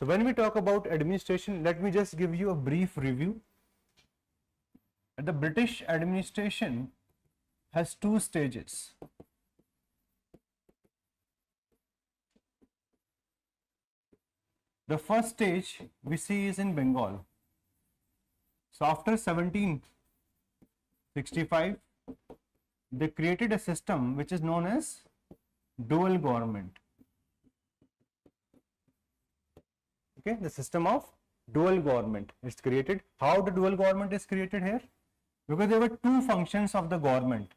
So when we talk about administration, let me just give you a brief review. The British administration has two stages. The first stage we see is in Bengal. So after 1765, they created a system which is known as dual government. Okay, the system of dual government is created. How the dual government is created here? Because there were two functions of the government.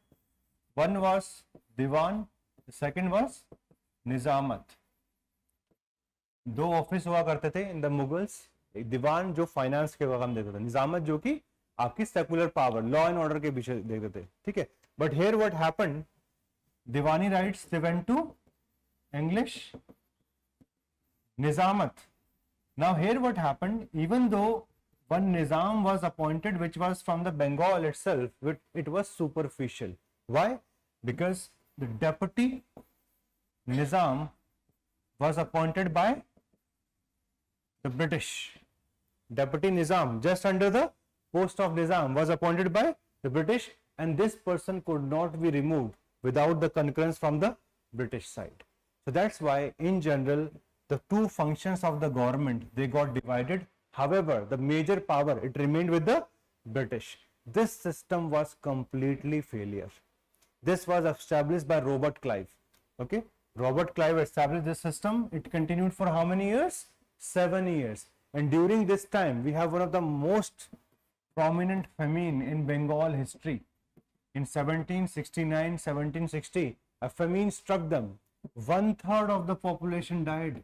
One was Diwan, the second was Nizamat. दो office हुआ करते थे in the Mughals. दीवान जो finance के काम देखता था, निजामत जो कि आपकी secular power, law and order के पीछे देखते थे. ठीक है, बट हियर व्हाट हैपेंड, दीवानी rights they went to English. निजामत, now here what happened, even though one nizam was appointed which was from the Bengal itself, it was superficial. Why? Because the deputy nizam was appointed by the British. Deputy nizam, just under the post of nizam, was appointed by the British, and this person could not be removed without the concurrence from the British side. So that's why in general the two functions of the government, they got divided. However, the major power, it remained with the British. This system was completely failure. This was established by Robert Clive. Okay, Robert Clive established this system. It continued for how many years? 7 years. And during this time, we have one of the most prominent famine in Bengal history. In 1769, 1760, a famine struck them. 1/3 of the population died.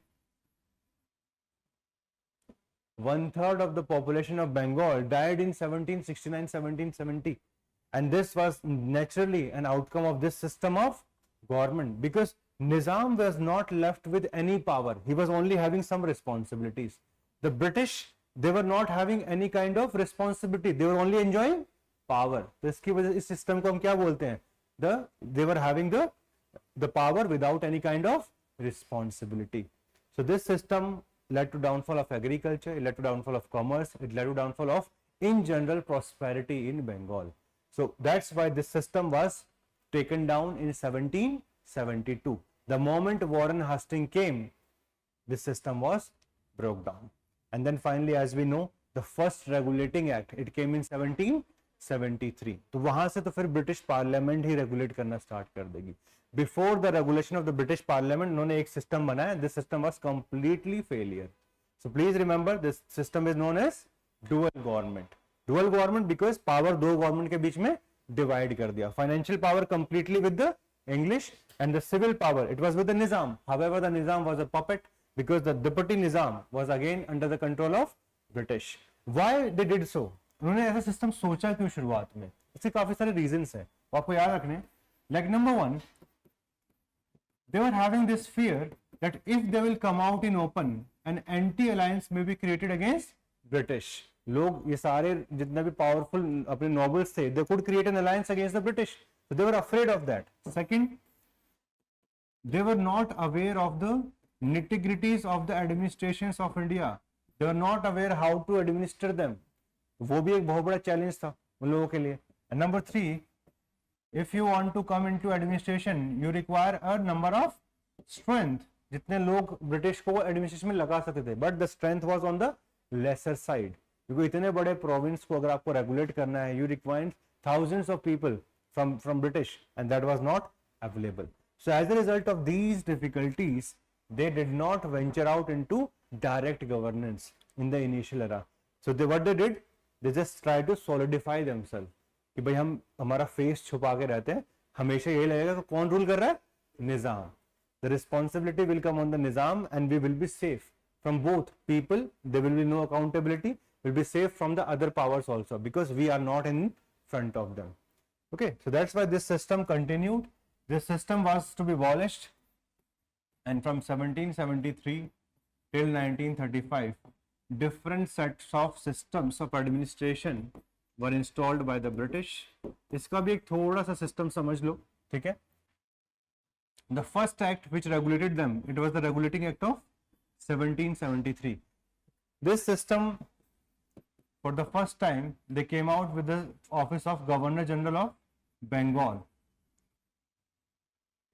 1/3 of the population of Bengal died in 1769, 1770. And this was naturally an outcome of this system of government, because Nizam was not left with any power. He was only having some responsibilities. The British, they were not having any kind of responsibility. They were only enjoying power. तो इसकी वजह इस system को हम क्या बोलते हैं? They were having the power without any kind of responsibility. So this system led to downfall of agriculture, it led to downfall of commerce, it led to downfall of in general prosperity in Bengal. So that's why this system was taken down in 1772. The moment Warren Hastings came, this system was broke down. And then finally, as we know, the first regulating act, it came in 1773. तो वहां से तो फिर British parliament ही regulate करना start कर देगी. Before the regulation of the British Parliament, उन्होंने एक सिस्टम बनाया. This system was completely failure. So please remember, this system is known as dual government. Dual government because power दो government के बीच में divide कर दिया. Financial power completely with the English, and the civil power, it was with the Nizam. However, the Nizam was a puppet because the deputy Nizam was again under the control of British. Why they did so? उन्होंने ऐसा system सोचा क्यों शुरुआत में? इसके काफी सारे reasons हैं, आपको याद रखने. Like number one, they were having this fear that if they will come out in open, an anti-alliance may be created against British. लोग ये सारे जितने भी powerful अपने nobles थे, they could create an alliance against the British. So they were afraid of that. Second, they were not aware of the nitty-gritties of the administrations of India. They were not aware how to administer them. वो भी एक बहुत बड़ा challenge था उन लोगों के लिए. And number three, if you want to come into administration, you require a number of strength. जितने लोग ब्रिटिश को एडमिनिस्ट्रेशन में लगा सकते थे, but the strength was on the lesser side. क्योंकि इतने बड़े प्रोविंस को अगर आपको रेगुलेट करना है, you required thousands of people from British, and that was not available. So as a result of these difficulties, they did not venture out into direct governance in the initial era. So what they did, they just tried to solidify themselves. कि भाई हम हमारा face छुपा के रहते हैं, हमेशा ये लगेगा कि कौन रूल कर रहा है? निजाम. The responsibility will come on the Nizam, and we will be safe from both people. There will be no accountability. We'll be safe from the other powers also because we are not in front of them. Okay, so that's why this system continued. This system was to be abolished, and from 1773 till 1935, different sets of systems of administration were installed by the British. इसका भी एक थोड़ा सा system समझ लो, ठीक है? The first act which regulated them, it was the Regulating Act of 1773. This system, for the first time, they came out with the office of Governor General of Bengal.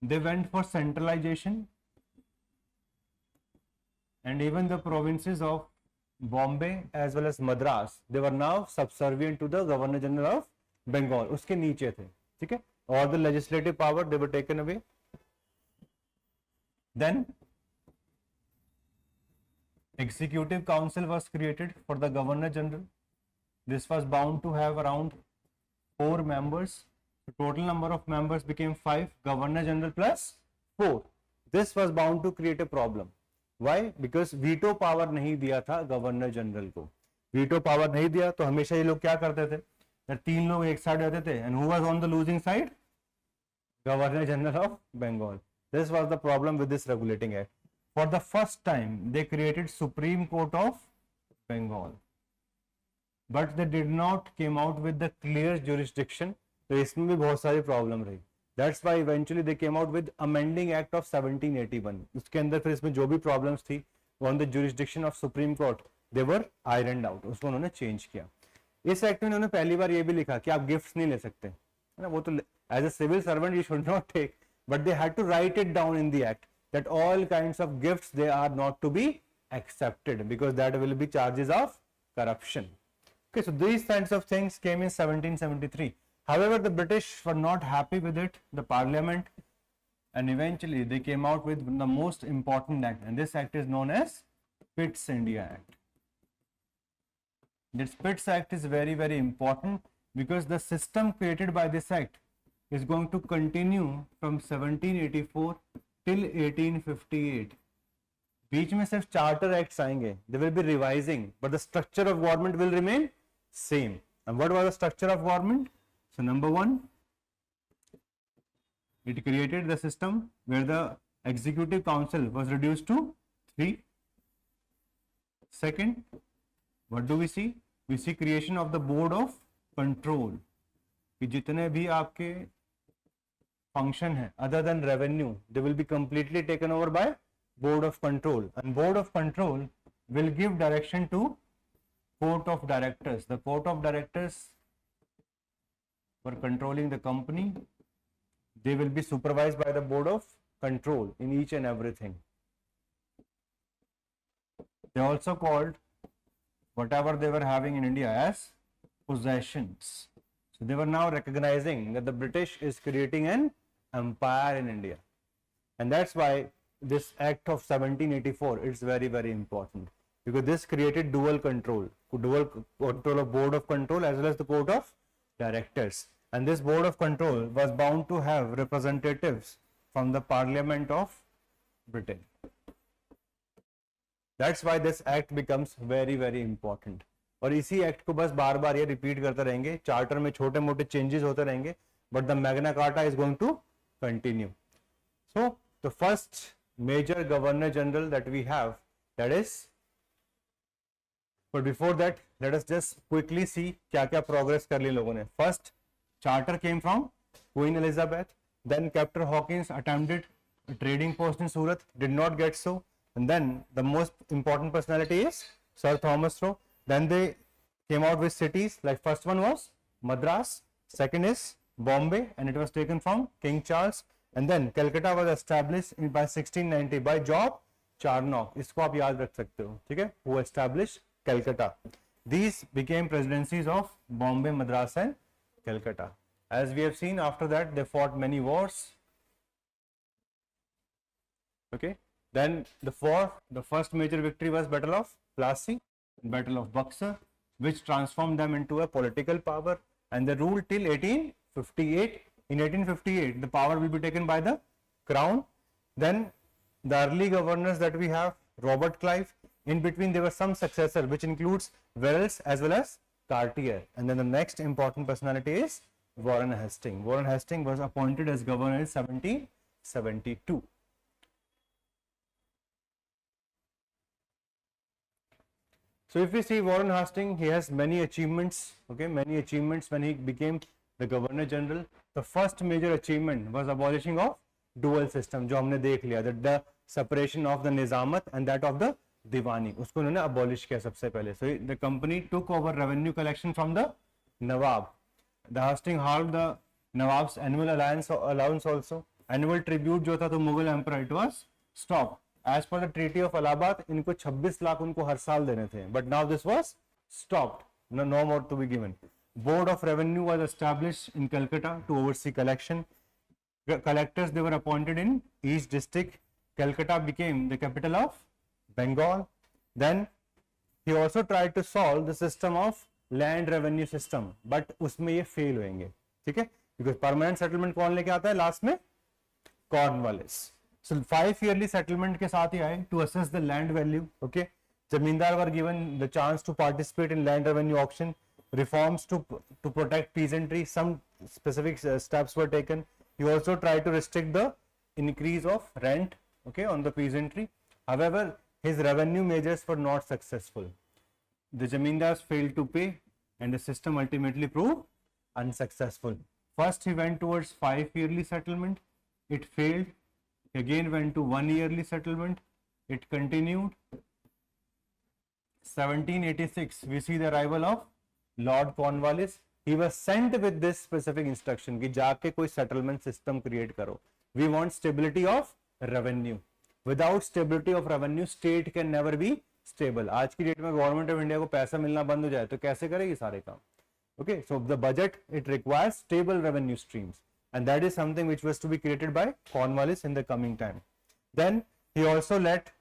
They went for centralization, and even the provinces of Bombay as well as Madras, they were now subservient to the Governor General of Bengal. उसके नीचे थे, ठीक है? All the legislative power they were taken away. Then Executive Council was created for the Governor General. This was bound to have around 4 members. The total number of members became 5, Governor General plus 4. This was bound to create a problem. Why? Because veto power नहीं दिया था Governor General को. Veto power नहीं दिया तो हमेशा ये लोग क्या करते थे? 3 लोग एक साइड रहते थे. And who was on the losing side? Governor General of Bengal. This was the problem with this regulating act. For the first time, they created Supreme Court of Bengal, but they did not came out with the clear jurisdiction. तो इसमें भी बहुत सारी problem रही. That's why eventually they came out with Amending Act of 1781. उसके अंदर फिर इसमें जो भी प्रॉब्लम्स थी on the jurisdiction of Supreme Court, they were ironed out. उसको उन्होंने चेंज किया. इस एक्ट में उन्होंने पहली बार ये भी लिखा कि आप गिफ्ट्स नहीं ले सकते, है ना? वो तो as a civil servant you should not take, but they had to write it down in the act that all kinds of gifts they are not to be accepted because that will be charges of corruption. Okay, so these kinds of things came in 1773. However, the British were not happy with it, the parliament, and eventually they came out with the most important act, and this act is known as Pitt's India Act. This Pitt's Act is very, very important because the system created by this act is going to continue from 1784 till 1858. बीच में सिर्फ charter acts आएंगे, they will be revising, but the structure of government will remain same. And what was the structure of government? So number one, it created the system where the executive council was reduced to 3. Second, what do we see? We see creation of the board of control. कि जितने भी आपके function है other than revenue, they will be completely taken over by board of control, and board of control will give direction to court of directors. The court of directors for controlling the company, they will be supervised by the board of control in each and everything. They also called whatever they were having in India as possessions. So they were now recognizing that the British is creating an empire in India, and that's why this act of 1784 is very, very important, because this created dual control of board of control as well as the court of directors. And this board of control was bound to have representatives from the Parliament of Britain. That's why this act becomes very, very important. और इसी act को बस बार बार ये repeat करते रहेंगे, charter में छोटे मोटे चेंजेस होते रहेंगे, but the Magna Carta is going to continue. So the first major governor general that we have, that is, but before that let us just quickly see क्या क्या प्रोग्रेस कर ली लोगों ने. First, charter came from Queen Elizabeth. Then Captain Hawkins attempted trading post in Surat, did not get so. And then the most important personality is Sir Thomas Roe. Then they came out with cities, like first one was Madras, second is Bombay, and it was taken from King Charles. And then Calcutta was established by 1690 by Job Charnock. इसको आप याद रख सकते हो, ठीक है? Who established Calcutta. These became presidencies of Bombay, Madras, and Calcutta. As we have seen, after that they fought many wars. Okay. Then the first major victory was Battle of Plassey, Battle of Buxar, which transformed them into a political power, and they ruled till 1858. In 1858, the power will be taken by the crown. Then the early governors that we have, Robert Clive. In between, there was some successor, which includes Wells as well as Cartier. And then the next important personality is Warren Hastings. Warren Hastings was appointed as governor in 1772. So if we see Warren Hastings, he has many achievements, okay, many achievements when he became the Governor General. The first major achievement was abolishing of dual system, जो हमने देख लिया, that the separation of the Nizamat and that of the दीवानी, उसको उन्होंने abolish किया सबसे पहले. So the company took over revenue collection from the nawab. The Hastings halted the nawabs annual allowance also. Annual tribute जो था तो Mughal emperor, it was stop. As per the treaty of Allahabad, इनको 26 लाख उनको हर साल देने थे, but now this was stopped. No more to be given. Board of Revenue was established in Calcutta to oversee collection. Collectors, they were appointed in each district. Calcutta became the capital of Bengal. Then he also tried to solve the system of land revenue system, but उसमें ये fail होंगे, ठीक है, because permanent settlement कौन लेके आता है last में? Cornwallis. So 5 yearly settlement के साथ ही आए to assess the land value. Okay. Zamindar were given the chance to participate in land revenue auction. Reforms to protect peasantry. Some specific steps were taken. He also tried to restrict the increase of rent, okay, on the peasantry. However, his revenue measures were not successful. The Zamindars failed to pay, and the system ultimately proved unsuccessful. First, he went towards 5 yearly settlement. It failed. He again went to 1 yearly settlement. It continued. 1786, we see the arrival of Lord Cornwallis. He was sent with this specific instruction कि जाके कोई settlement system create करो. We want stability of revenue. Without stability of revenue, state can never be stable. आज की date में government of India को पैसा मिलना बंद हो जाए तो कैसे करेगी सारे काम? Okay, so the budget, it requires stable revenue streams, and that is something which was to be created by Cornwallis in the coming time. Then he also led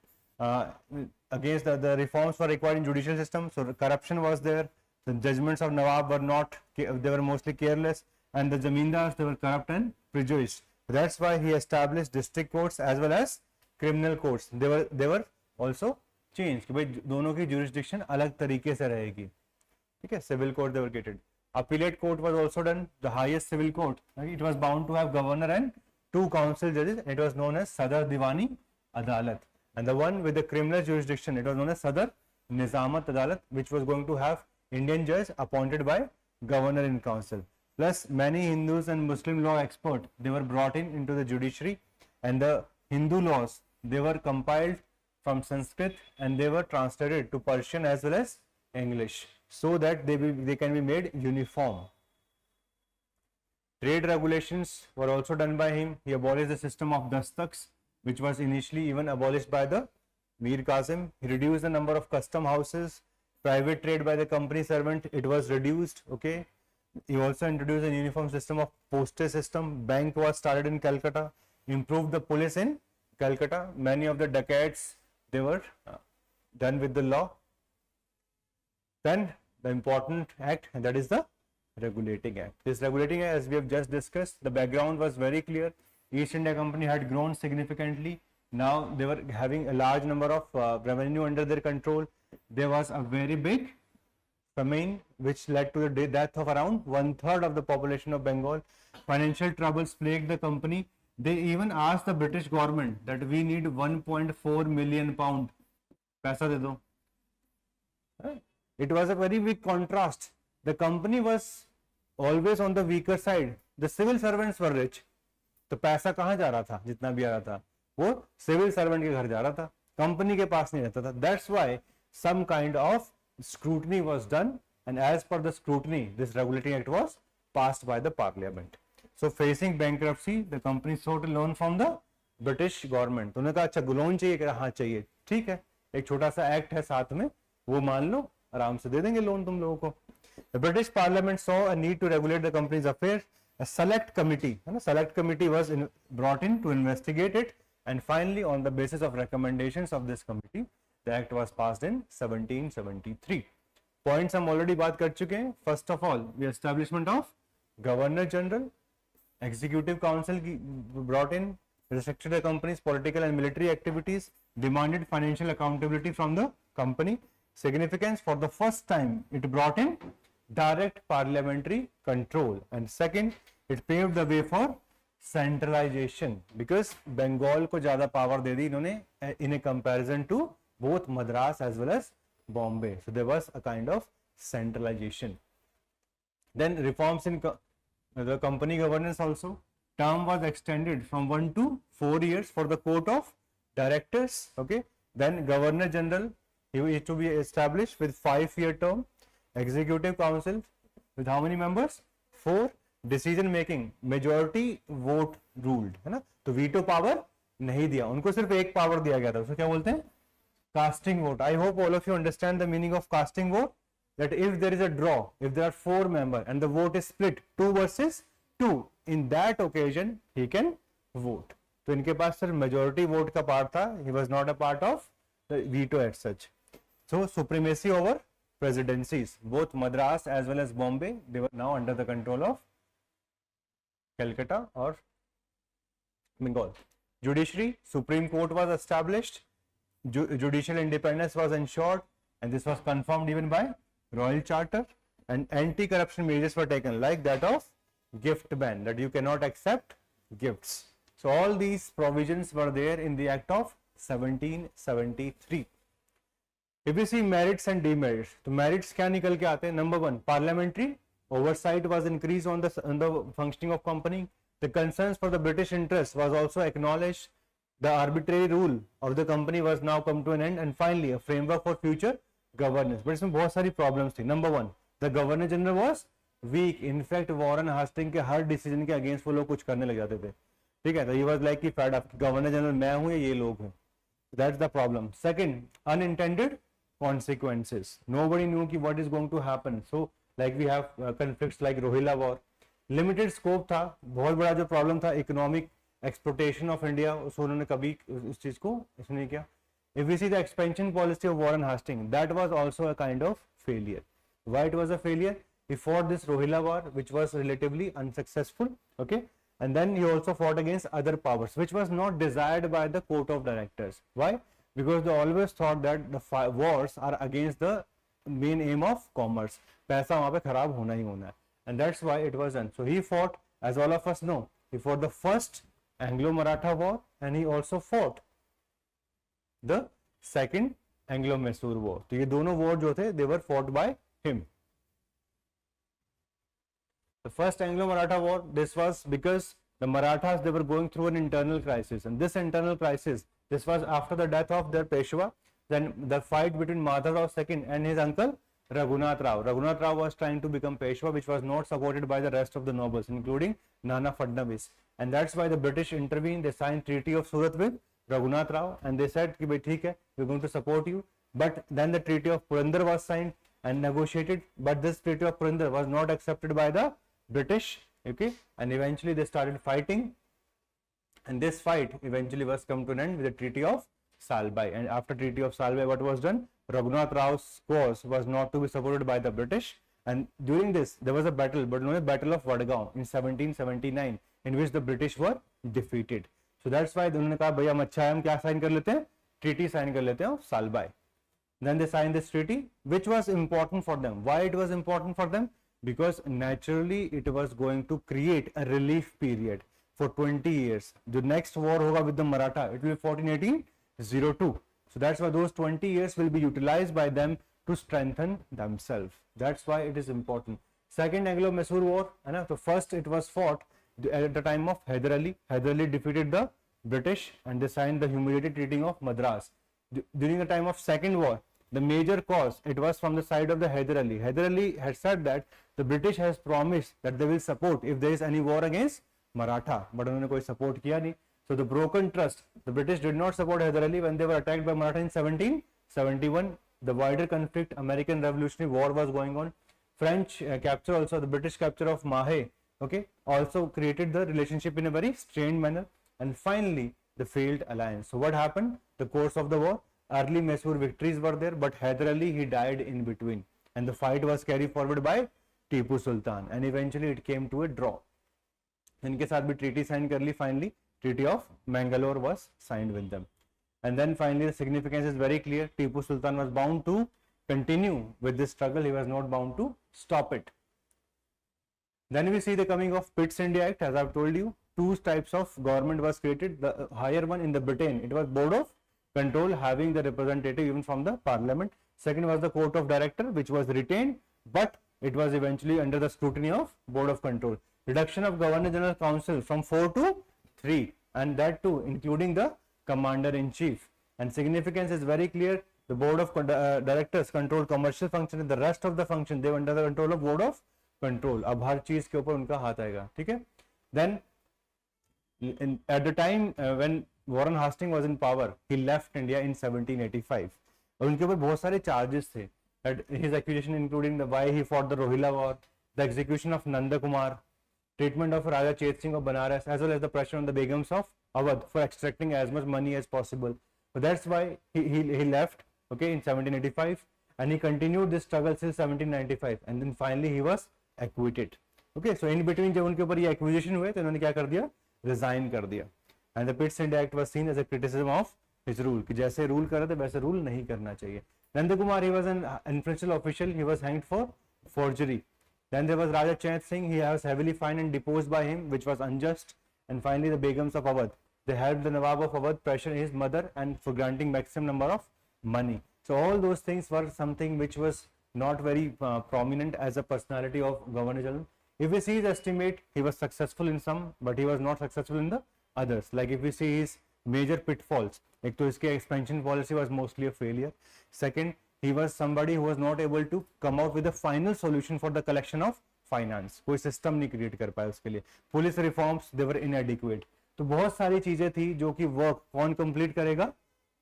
against the reforms were required in judicial system. So corruption was there. The judgments of Nawab were not, they were mostly careless, and the Zamindars, they were corrupt and prejudiced. That's why he established district courts as well as criminal courts. They were also changed कि भाई दोनों की jurisdiction अलग तरीके से रहेगी, ठीक है. Civil court they were created. Appellate court was also done. The highest civil court, it was bound to have governor and 2 council judges. It was known as Sadar Diwani Adalat. And the one with the criminal jurisdiction, it was known as Sadar Nizamat Adalat, which was going to have Indian judge appointed by governor in council. Plus many Hindus and Muslim law experts, they were brought into the judiciary, and the Hindu laws, they were compiled from Sanskrit and they were translated to Persian as well as English, so that they can be made uniform. Trade regulations were also done by him. He abolished the system of dastaks, which was initially even abolished by the Mir Qasim. He reduced the number of custom houses. Private trade by the company servant, it was reduced. Okay. He also introduced a uniform system of postage system. Bank was started in Calcutta. Improved the police in Calcutta. Many of the dacoits, they were done with the law. Then the important act, and that is the Regulating Act. This Regulating Act, as we have just discussed, the background was very clear. East India Company had grown significantly. Now they were having a large number of revenue under their control. There was a very big famine which led to the death of around 1/3 of the population of Bengal. Financial troubles plagued the company. They even asked the British government that we need 1.4 million pound. Paisa de do. It was a very big contrast. The company was always on the weaker side. The civil servants were rich. तो पैसा कहाँ जा रहा था? जितना भी आ रहा था वो सिविल सर्वेंट के घर जा रहा था, कंपनी के पास नहीं रहता था. That's why some kind of scrutiny was done, and as per the scrutiny, this Regulating Act was passed by the Parliament. So facing bankruptcy, the company sought a loan from the British government. तो उन्होंने कहा अच्छा loan चाहिए, क्या? हाँ चाहिए, ठीक है, एक छोटा सा एक्ट है साथ में, वो मान लो, आराम से दे देंगे लोन तुम लोगों को. The British Parliament saw a need to regulate the company's affairs. A select committee was brought in to investigate it, and finally on the basis of recommendations of this committee, the act was passed in 1773. Points हम already बात कर चुके हैं. First of all, the establishment of Governor General, Executive Council brought in, restricted the company's political and military activities, demanded financial accountability from the company. Significance, for the first time it brought in direct parliamentary control, and second, it paved the way for centralization, because Bengal को ज़्यादा power दे दी इन्होंने in a comparison to both Madras as well as Bombay. So there was a kind of centralization. Then reforms in the company governance also. Term was extended from 1 to 4 years for the court of directors. Okay, Then Governor General, he is to be established with 5-year term. Executive Council with how many members? 4. Decision making majority vote ruled, है ना. तो veto power नहीं दिया उनको, सिर्फ एक power दिया गया था, उसको क्या बोलते हैं? Casting vote. I hope all of you understand the meaning of casting vote. That if there is a draw, if there are 4 members and the vote is split 2 versus 2, in that occasion he can vote. तो इनके पास सिर्फ majority vote का part था. He was not a part of the veto as such. So supremacy over presidencies, both Madras as well as Bombay, they were now under the control of Calcutta or Bengal. Judiciary, Supreme Court was established, judicial independence was ensured, and this was confirmed even by Royal Charter, and anti-corruption measures were taken, like that of gift ban, that you cannot accept gifts. So all these provisions were there in the Act of 1773. If we see merits and demerits, तो merits क्या निकल के आते हैं? Number 1, parliamentary oversight was increased on the functioning of company. The concerns for the British interest was also acknowledged. The arbitrary rule of the company was now come to an end, and finally a framework for future governance. But इसमें बहुत सारी problems थी. Number 1, the Governor General was weak. In fact, Warren Hastings के हर decision के against वो लोग कुछ करने लग जाते थे. ठीक है, तो he was like कि fed up, Governor General मैं हूँ, ये लोग हैं. That's the problem. Second, unintended consequences. Nobody knew ki what is going to happen. So like we have conflicts like Rohilla war. Limited scope था. बहुत बड़ा जो problem था economic exploitation of India, उसको उन्होंने कभी उस चीज को इसने नहीं किया. If we see the expansion policy of Warren Hastings, that was also a kind of failure. Why it was a failure? He fought this Rohilla war, which was relatively unsuccessful. Okay, and then he also fought against other powers, which was not desired by the court of directors. Why? Because they always thought that the wars are against the main aim of commerce. पैसा वहाँ पे खराब होना ही होना है, and that's why it was done. So he fought, as all of us know, he fought the first Anglo-Maratha war, and he also fought the second Anglo-Mysore war. तो ये दोनों war जो थे, they were fought by him. The first Anglo-Maratha war, this was because the Marathas, they were going through an internal crisis, and this internal crisis, this was after the death of their Peshwa. Then the fight between Madhavrao II and his uncle Raghunath Rao. Raghunath Rao was trying to become Peshwa, which was not supported by the rest of the nobles, including Nana Fadnavis. And that's why the British intervened. They signed Treaty of Surat with Raghunath Rao, and they said, "Ki bhai, theek hai, we're going to support you." But then the Treaty of Purandar was signed and negotiated, but this Treaty of Purandar was not accepted by the British. Okay, and eventually they started fighting, and this fight eventually was come to an end with the Treaty of Salbai. And after Treaty of Salbai, what was done? Raghunath Rao's cause was not to be supported by the British, and during this there was a battle, but known as Battle of Vadgaon in 1779, in which the British were defeated. So that's why उन्होंने कहा भैया हम अच्छा है, हम क्या sign कर लेते हैं? Treaty साइन कर लेते हैं Salbai. Then they signed this treaty, which was important for them. Why it was important for them? Because naturally it was going to create a relief period for 20 years. The next war hoga with the Maratha, it will be 1402. So that's why those 20 years will be utilized by them to strengthen themselves. That's why it is important. Second Anglo-Mysore war, so first it was fought at the time of Hyder Ali. Hyder Ali defeated the British and they signed the humiliating Treaty of Madras. During the time of second war, the major cause, it was from the side of the Hyder Ali. Hyder Ali had said that the British has promised that they will support if there is any war against Maratha, but उन्होंने कोई support किया नहीं. So the broken trust, the British did not support Hyder Ali when they were attacked by Maratha in 1771. The wider conflict, American Revolutionary War was going on. French capture also, the British capture of Mahe, okay, also created the relationship in a very strained manner. And finally, the failed alliance. So what happened? The course of the war, early Mysore victories were there, but Hyder Ali, he died in between, and the fight was carried forward by Tipu Sultan, and eventually it came to a draw. इनके साथ भी treaty sign कर ली. Finally Treaty of Mangalore was signed with them, and then finally the significance is very clear. Tipu Sultan was bound to continue with this struggle. He was not bound to stop it. Then we see the coming of Pitt's India Act. As I've told you, two types of government was created. The higher one in the Britain, it was Board of Control, having the representative even from the Parliament. Second was the Court of Director, which was retained, but it was eventually under the scrutiny of Board of Control. Reduction of Governor General Council from 4 to 3, and that too including the Commander-in-Chief. and significance is very clear. The board of directors control commercial function and the rest of the function they under the control of board of control. अब हर चीज के ऊपर उनका हाथ आएगा, ठीक है. Then at the time when Warren Hastings was in power, he left India in 1785. और उनके ऊपर बहुत सारे charges थे. His accusation including the why he fought the Rohilla War, the execution of Nanda Kumar, treatment of Raja Chet Singh of Banaras, as well as the pressure on the Begums of Awadh for extracting as much money as possible. So that's why he left, okay, in 1785, and he continued this struggle till 1795, and then finally he was acquitted. Okay, so in between जब उनके ऊपर ये accusation हुए तो इन्होंने क्या कर दिया, resign कर दिया. And the Pitts India Act was seen as a criticism of his rule, कि जैसे rule कर रहे थे वैसे rule नहीं करना चाहिए. Nanda Kumar, he was an influential official, he was hanged for forgery. Then there was Raja Chet Singh, he was heavily fined and deposed by him, which was unjust. And finally the Begums of Awadh, they helped the Nawab of Awadh pressure his mother and for granting maximum number of money. So all those things were something which was not very prominent as a personality of Governor General. If we see his estimate, he was successful in some, but he was not successful in the others. Like if we see his major pitfalls, एक तो इसके expansion policy was mostly a failure. Second, he was somebody who was not able to come out with a final solution for the collection of finance. कोई system नहीं create कर पाया उसके लिए. Police reforms, they were inadequate. तो बहुत सारी चीजें थी जो कि work कौन complete करेगा,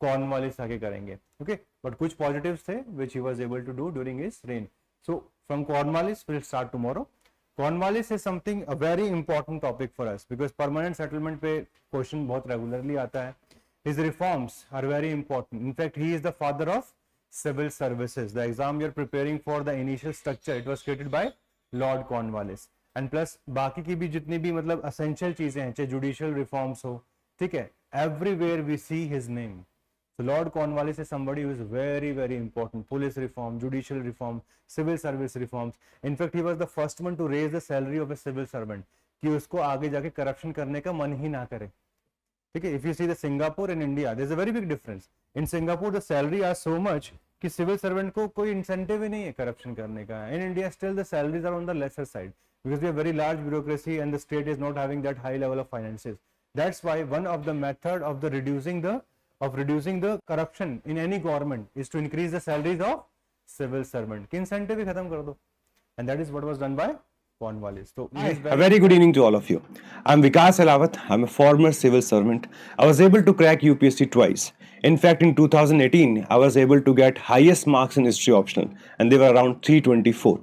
Cornwallis आके करेंगे. Okay, but कुछ positives थे which he was able to do during his reign. So from Cornwallis we'll start tomorrow. Cornwallis is something a very important topic for us because permanent settlement पे question बहुत regularly आता है. His reforms are very important. In fact, he is the father of civil services. The exam you're preparing for, the initial structure, it was created by Lord Cornwallis. And plus बाकी की भी जितनी भी मतलब essential चीजें हैं, चाहे judicial reforms हो, ठीक है, everywhere we see his name. So Lord Cornwallis is somebody who is very, very important. Police reform, judicial reform, civil service reforms. In fact, he was the first one to raise the salary of a civil servant कि उसको आगे जाके corruption करने का मन ही ना करे. ठीक है, if you see the Singapore and India, there's a very big difference. In Singapore, the salary are so much कि civil servant को कोई incentive ही नहीं है corruption करने का. In India, still the salaries are on the lesser side because we have very large bureaucracy and the state is not having that high level of finances. That's why one of the method of the reducing the corruption in any government is to increase the salaries of civil servant. कि incentive ही खत्म कर दो. And that is what was done by Cornwallis. So a very good evening to all of you. I'm Vikas Elawat. I'm a former civil servant. I was able to crack UPSC twice. In fact, in 2018, I was able to get highest marks in history optional, and they were around 324.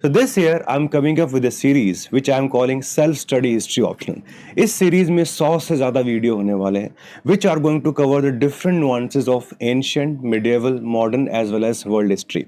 So this year, I'm coming up with a series which I'm calling Self-Study History Optional. इस series में 100 से ज़्यादा video होने वाले हैं, which are going to cover the different nuances of ancient, medieval, modern as well as world history.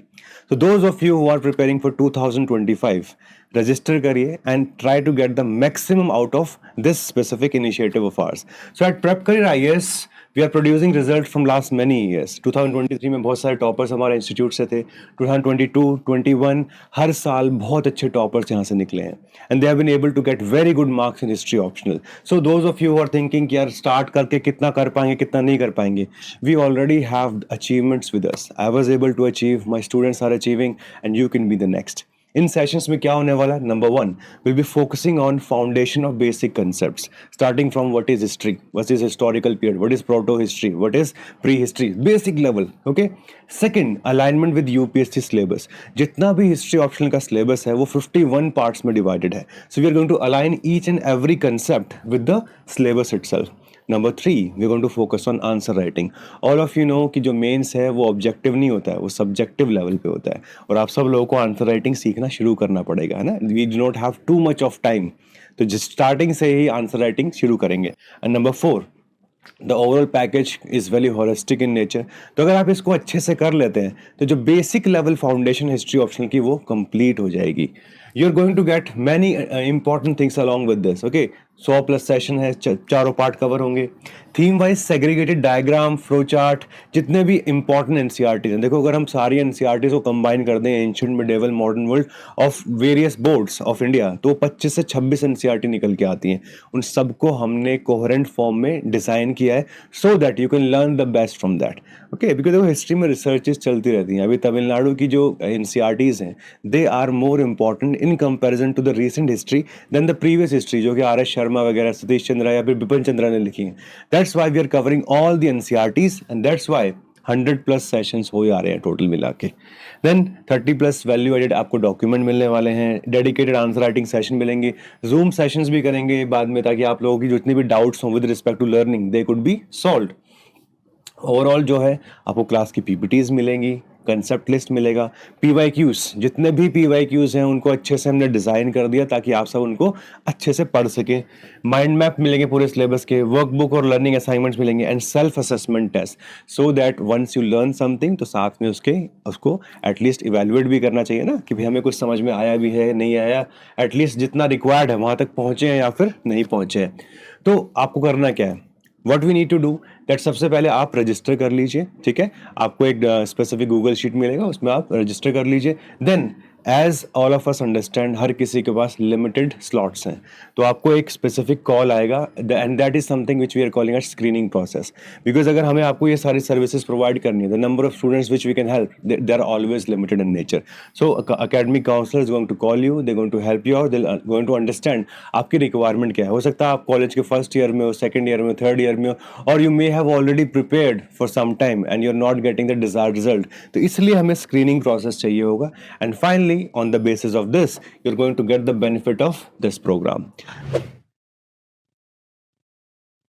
So those of you who are preparing for 2025, register करिए and try to get the maximum out of this specific initiative of ours. So at Prep Career IAS, we are producing results from last many years. 2023 में बहुत सारे toppers हमारे institute से थे. 2022, 21 हर साल बहुत अच्छे टॉपर्स यहाँ से निकले हैं. And they have been able to get very good marks in history optional. So those of you who are thinking कि यार start करके कितना कर पाएंगे कितना नहीं कर पाएंगे, we already have achievements with us. I was able to achieve, my students are achieving, and you can be the next. In sessions में क्या होने वाला है? Number 1, will be focusing on foundation of basic concepts starting from what is history, what is historical period, what is proto history, what is pre history, basic level. Okay. Second, alignment with UPSC syllabus. जितना भी history optional का syllabus है वो 51 parts में divided है. So we are going to align each and every concept with the syllabus itself. Number 3, we're going to focus on answer writing. All of you know कि जो mains है वो objective नहीं होता है, वो सब्जेक्टिव लेवल पे होता है, और आप सब लोगों को आंसर राइटिंग सीखना शुरू करना पड़ेगा, है ना. We do not have too much of time, तो जिस स्टार्टिंग से ही आंसर राइटिंग शुरू करेंगे. And number 4, the overall package is very holistic in nature. तो अगर आप इसको अच्छे से कर लेते हैं तो जो basic level foundation history optional की वो कंप्लीट हो जाएगी. You are going to get many important things along with this. Okay, 100+ session है, चारों पार्ट कवर होंगे. Theme wise segregated diagram, flow chart, जितने भी इंपॉर्टेंट एनसीईआरटीज हैं. देखो, अगर हम सारी एनसीईआरटीज को कंबाइन कर दें, ancient, medieval, modern world of various boards of India, तो 25 से 26 एनसीईआरटी निकल के आती हैं. उन सबको हमने कोहेरेंट फॉर्म में डिज़ाइन किया है so that you can learn the best from that. Okay, because देखो हिस्ट्री में रिसर्चेस चलती रहती हैं. अभी तमिलनाडु की जो एनसीईआरटीज हैं, they are more important in comparison to the recent history than the previous history जो कि आर एस शर्मा वगैरह, सतीश चंद्रा या फिर बिपिन चंद्रा ने लिखी है. that's why we are covering all the NCERTs, and that's why 100+ sessions हो जा रहे हैं टोटल मिला के. देन 30+ वैल्यू एडेड आपको डॉक्यूमेंट मिलने वाले हैं, डेडिकेटेड आंसर राइटिंग सेशन मिलेंगे, जूम सेशंस भी करेंगे बाद में, ताकि आप लोगों की जितनी भी डाउट्स हों with respect to learning they could be solved. Overall जो है आपको क्लास की पीपीटीज मिलेंगी, कंसेप्ट लिस्ट मिलेगा, पीवाईक्यूज, जितने भी पीवाईक्यूज हैं उनको अच्छे से हमने डिज़ाइन कर दिया ताकि आप सब उनको अच्छे से पढ़ सकें. माइंड मैप मिलेंगे पूरे सिलेबस के, वर्कबुक और लर्निंग असाइनमेंट्स मिलेंगे, and self assessment test, so that once you learn something तो साथ में उसको एटलीस्ट इवेल्युएट भी करना चाहिए ना, कि भाई हमें कुछ समझ में आया भी है नहीं आया, एटलीस्ट जितना रिक्वायर्ड है वहाँ तक पहुँचे हैं या फिर नहीं पहुँचे हैं. तो आपको करना क्या है, what we need to do that, सबसे पहले आप रजिस्टर कर लीजिए. ठीक है, आपको एक स्पेसिफिक गूगल शीट मिलेगा, उसमें आप रजिस्टर कर लीजिए. Then as all of us understand हर किसी के पास लिमिटेड स्लॉट्स हैं, तो आपको एक स्पेसिफिक कॉल आएगा, and that is something which we are calling at screening process. Because अगर हमें आपको ये सारी सर्विसेज प्रोवाइड करनी है, the number of students which we can help they are always limited in nature. So academic counsellor is going to call you, they going to help you out, they going to understand आपकी requirement क्या है. हो सकता है आप college के first year में हो, सेकंड ईयर में, थर्ड ईयर में हो, और you may have already prepared for some time and you are not getting the desired result. तो इसलिए हमें स्क्रीनिंग प्रोसेस चाहिए होगा, and finally on the basis of this you're going to get the benefit of this program.